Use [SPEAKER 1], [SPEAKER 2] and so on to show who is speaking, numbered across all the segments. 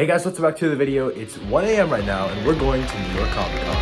[SPEAKER 1] Hey guys, what's back to the video? It's 1 a.m. right now and we're going to New York Comic Con.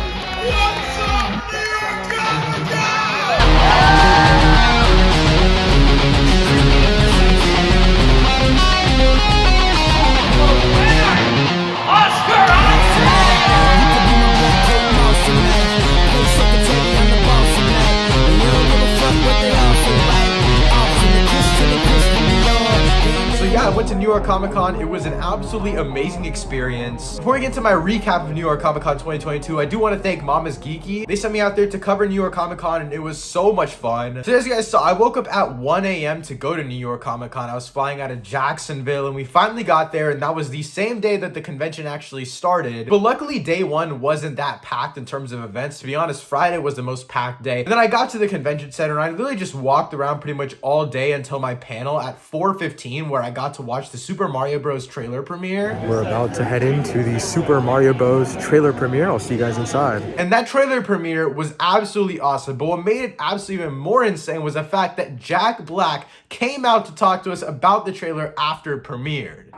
[SPEAKER 1] I went to New York Comic Con. It was an absolutely amazing experience. Before we get to my recap of New York Comic Con 2022, I do want to thank Mama's Geeky. They sent me out there to cover New York Comic Con and it was so much fun. So as you guys saw, I woke up at 1 a.m. to go to New York Comic Con. I was flying out of Jacksonville and we finally got there, and that was the same day that the convention actually started. But luckily day one wasn't that packed in terms of events. To be honest, Friday was the most packed day. And then I got to the convention center and I literally just walked around pretty much all day until my panel at 4:15, where I got to watch the Super Mario Bros. Trailer premiere. We're about to head into the Super Mario Bros. Trailer premiere. I'll see you guys inside. And that trailer premiere was absolutely awesome, but what made it absolutely even more insane was the fact that Jack Black came out to talk to us about the trailer after it premiered.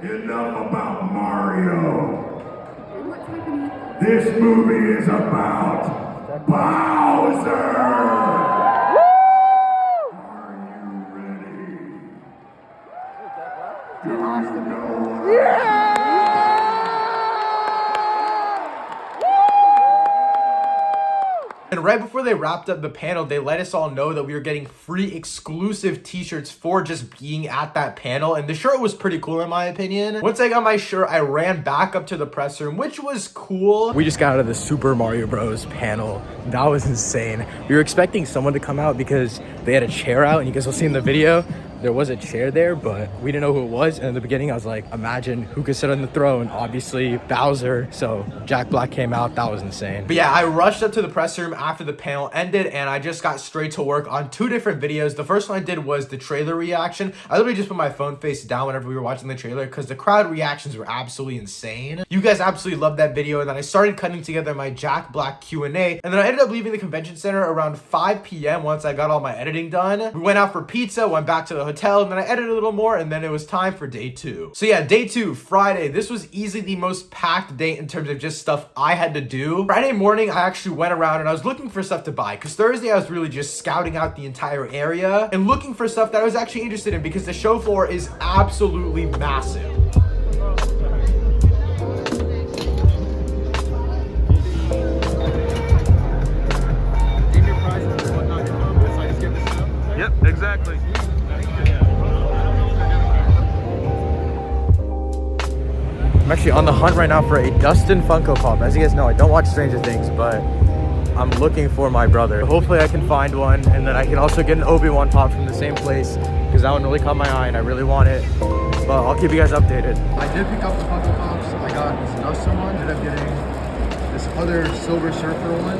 [SPEAKER 2] Enough about Mario. This movie is about Bowser.
[SPEAKER 1] And right before they wrapped up the panel, they let us all know that we were getting free exclusive t-shirts for just being at that panel. And the shirt was pretty cool in my opinion. Once I got my shirt, I ran back up to the press room, which was cool. We just got out of the Super Mario Bros. Panel. That was insane. We were expecting someone to come out because they had a chair out, and you guys will see in the video, there was a chair there, but we didn't know who it was. And in the beginning, I was like, imagine who could sit on the throne. Obviously, Bowser. So Jack Black came out. That was insane. But yeah, I rushed up to the press room after the panel ended, and I just got straight to work on two different videos. The first one I did was the trailer reaction. I literally just put my phone face down whenever we were watching the trailer because the crowd reactions were absolutely insane. You guys absolutely loved that video. And then I started cutting together my Jack Black Q&A. And then I ended up leaving the convention center around 5 p.m. once I got all my editing done. We went out for pizza, went back to the hotel, and then I edited a little more, and then it was time for day two. So yeah, day two, Friday. This was easily the most packed day in terms of just stuff I had to do. Friday morning, I actually went around and I was looking for stuff to buy, because Thursday I was really just scouting out the entire area and looking for stuff that I was actually interested in, because the show floor is absolutely massive.
[SPEAKER 3] Yep, exactly.
[SPEAKER 1] I'm actually on the hunt right now for a Dustin Funko Pop. As you guys know, I don't watch Stranger Things, but I'm looking for my brother. Hopefully I can find one, and then I can also get an Obi-Wan Pop from the same place, because that one really caught my eye and I really want it. But I'll keep you guys updated. I did pick up the Funko Pops. I got this Dustin one, ended up getting this other Silver Surfer one.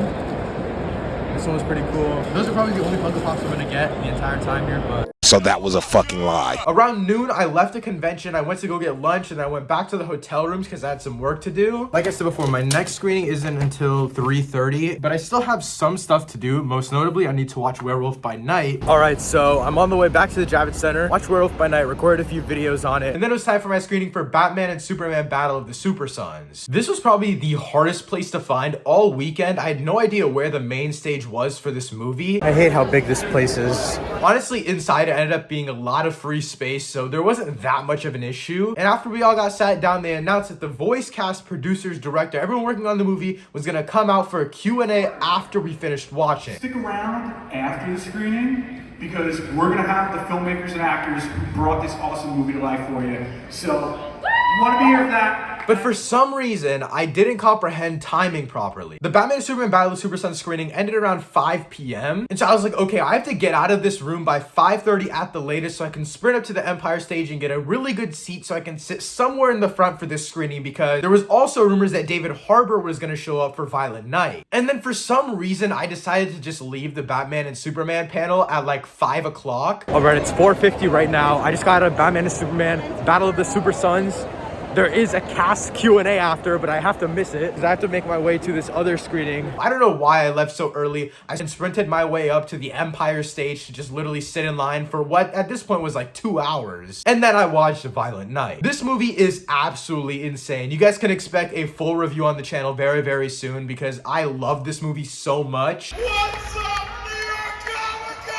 [SPEAKER 1] This one was pretty cool. Those are probably the only Funko Pops I'm gonna get the entire time here, but
[SPEAKER 2] So that was a fucking lie.
[SPEAKER 1] around noon, I left the convention. I went to go get lunch, and I went back to the hotel rooms because I had some work to do. Like I said before, my next screening isn't until 3:30, but I still have some stuff to do. Most notably, I need to watch Werewolf by Night. All right, so I'm on the way back to the Javits Center. Watch Werewolf by Night, recorded a few videos on it, and then it was time for my screening for Batman and Superman Battle of the Super Sons. This was probably the hardest place to find all weekend. I had no idea where the main stage was for this movie. I hate how big this place is. Honestly, inside it ended up being a lot of free space, so there wasn't that much of an issue. And after we all got sat down, they announced that the voice cast, producers, director, everyone working on the movie was gonna come out for a Q&A after we finished watching.
[SPEAKER 4] Stick around after the screening, because we're gonna have the filmmakers and actors who brought this awesome movie to life for you. So, you wanna be here for that?
[SPEAKER 1] But for some reason, I didn't comprehend timing properly. The Batman and Superman Battle of the Super Sons screening ended around 5 p.m. And so I was like, okay, I have to get out of this room by 5:30 at the latest so I can sprint up to the Empire stage and get a really good seat so I can sit somewhere in the front for this screening, because there was also rumors that David Harbour was gonna show up for Violent Night. And then for some reason, I decided to just leave the Batman and Superman panel at like 5 o'clock. All right, it's 4:50 right now. I just got out of Batman and Superman Battle of the Super Sons. There is a cast Q&A after, but I have to miss it because I have to make my way to this other screening. I don't know why I left so early. I sprinted my way up to the Empire stage to just literally sit in line for what at this point was like 2 hours. And then I watched Violent Night. This movie is absolutely insane. You guys can expect a full review on the channel very, very soon because I love this movie so much.
[SPEAKER 2] What's up, New York Comic-Con?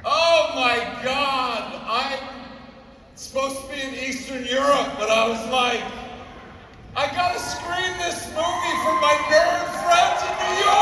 [SPEAKER 2] Oh my God! I'm supposed to be in Eastern Europe, but I was like, I gotta screen this movie for my nerd friends in New York!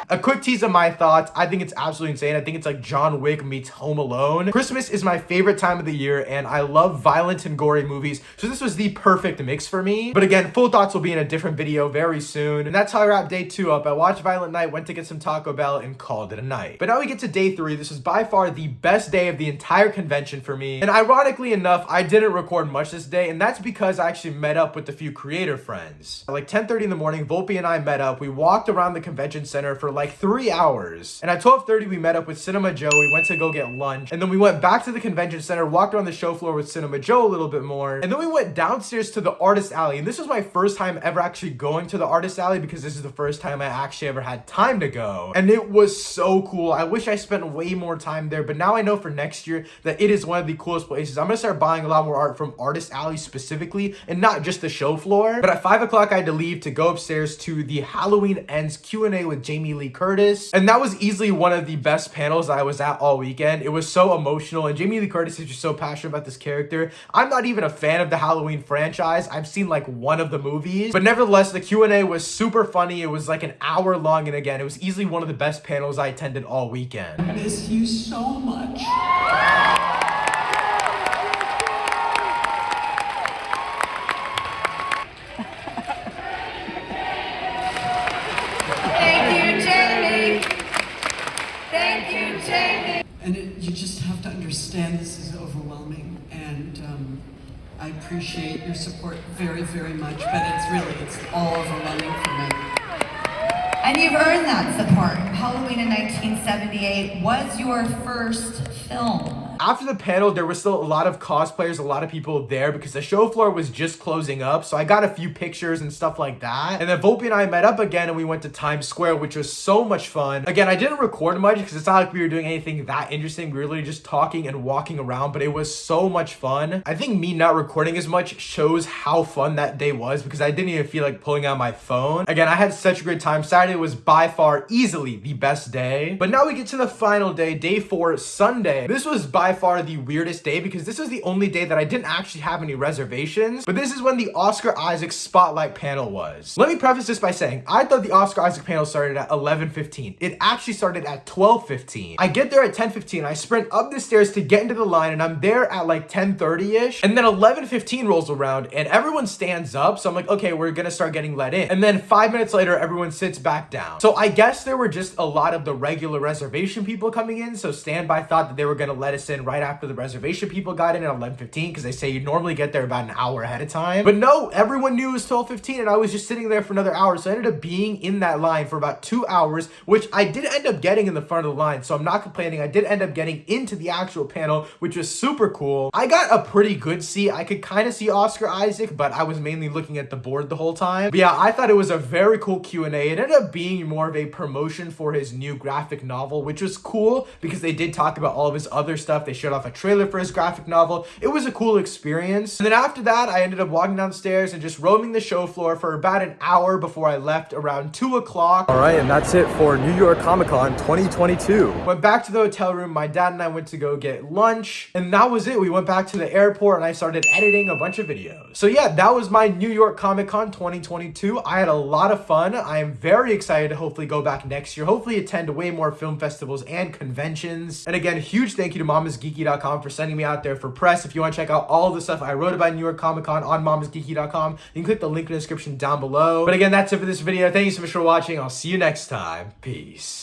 [SPEAKER 1] A quick tease of my thoughts. I think it's absolutely insane. I think it's like John Wick meets Home Alone. Christmas is my favorite time of the year, and I love violent and gory movies, so this was the perfect mix for me. But again, full thoughts will be in a different video very soon. And that's how I wrap day 2 up. I watched Violent Night, went to get some Taco Bell, and called it a night. But now we get to day 3. This was by far the best day of the entire convention for me. And ironically enough, I didn't record much this day, and that's because I actually met up with a few creator friends. At like 10:30 in the morning, Volpe and I met up. We walked around the convention center for like 3 hours. And at 12:30, we met up with Cinema Joe. We went to go get lunch. And then we went back to the convention center, walked around the show floor with Cinema Joe a little bit more. And then we went downstairs to the Artist Alley. And this was my first time ever actually going to the Artist Alley because this is the first time I actually ever had time to go. And it was so cool. I wish I spent way more time there, but now I know for next year that it is one of the coolest places. I'm gonna start buying a lot more art from Artist Alley specifically, and not just the show floor. But at 5 o'clock, I had to leave to go upstairs to the Halloween Ends Q&A with Jamie Lee Curtis. And that was easily one of the best panels I was at all weekend. It was so emotional, and Jamie Lee Curtis is just so passionate about this character. I'm not even a fan of the Halloween franchise. I've seen like one of the movies, but nevertheless, the Q&A was super funny. It was like an hour long, and again, it was easily one of the best panels I attended all weekend.
[SPEAKER 3] I miss you so much. And you just have to understand this is overwhelming, and I appreciate your support very, very much, but it's all overwhelming for me.
[SPEAKER 5] And you've earned that support. Halloween in 1978 was your first film.
[SPEAKER 1] After the panel, there was still a lot of cosplayers, a lot of people there because the show floor was just closing up. So I got a few pictures and stuff like that. And then Volpe and I met up again and we went to Times Square, which was so much fun. Again, I didn't record much because it's not like we were doing anything that interesting. We were literally just talking and walking around, but it was so much fun. I think me not recording as much shows how fun that day was because I didn't even feel like pulling out my phone. Again, I had such a great time. Saturday was by far easily the best day. But now we get to the final day, day 4, Sunday. This was by far the weirdest day because this was the only day that I didn't actually have any reservations, but this is when the Oscar Isaac spotlight panel was. Let me preface this by saying I thought the Oscar Isaac panel started at 11:15. It actually started at 12:15. I get there at 10:15. I sprint up the stairs to get into the line, and I'm there at like 10:30ish, and then 11:15 rolls around and everyone stands up. So I'm like, okay, we're gonna start getting let in. And then 5 minutes later, everyone sits back down. So I guess there were just a lot of the regular reservation people coming in. So Standby thought that they were gonna let us in right after the reservation people got in at 11:15 because they say you normally get there about an hour ahead of time. But no, everyone knew it was 12:15 and I was just sitting there for another hour. So I ended up being in that line for about 2 hours, which I did end up getting in the front of the line. So I'm not complaining. I did end up getting into the actual panel, which was super cool. I got a pretty good seat. I could kind of see Oscar Isaac, but I was mainly looking at the board the whole time. But yeah, I thought it was a very cool Q&A. It ended up being more of a promotion for his new graphic novel, which was cool because they did talk about all of his other stuff. They showed off a trailer for his graphic novel. It was a cool experience. And then after that, I ended up walking downstairs and just roaming the show floor for about an hour before I left around 2 o'clock. All right, and that's it for New York Comic Con 2022. Went back to the hotel room. My dad and I went to go get lunch, and that was it. We went back to the airport and I started editing a bunch of videos. So yeah, that was my New York Comic Con 2022. I had a lot of fun. I am very excited to hopefully go back next year, hopefully attend way more film festivals and conventions. And again, huge thank you to mamasgeeky.com for sending me out there for press. If you want to check out all of the stuff I wrote about New York Comic Con on mamasgeeky.com, you can click the link in the description down below. But again, that's it for this video. Thank you so much for watching. I'll see you next time. Peace.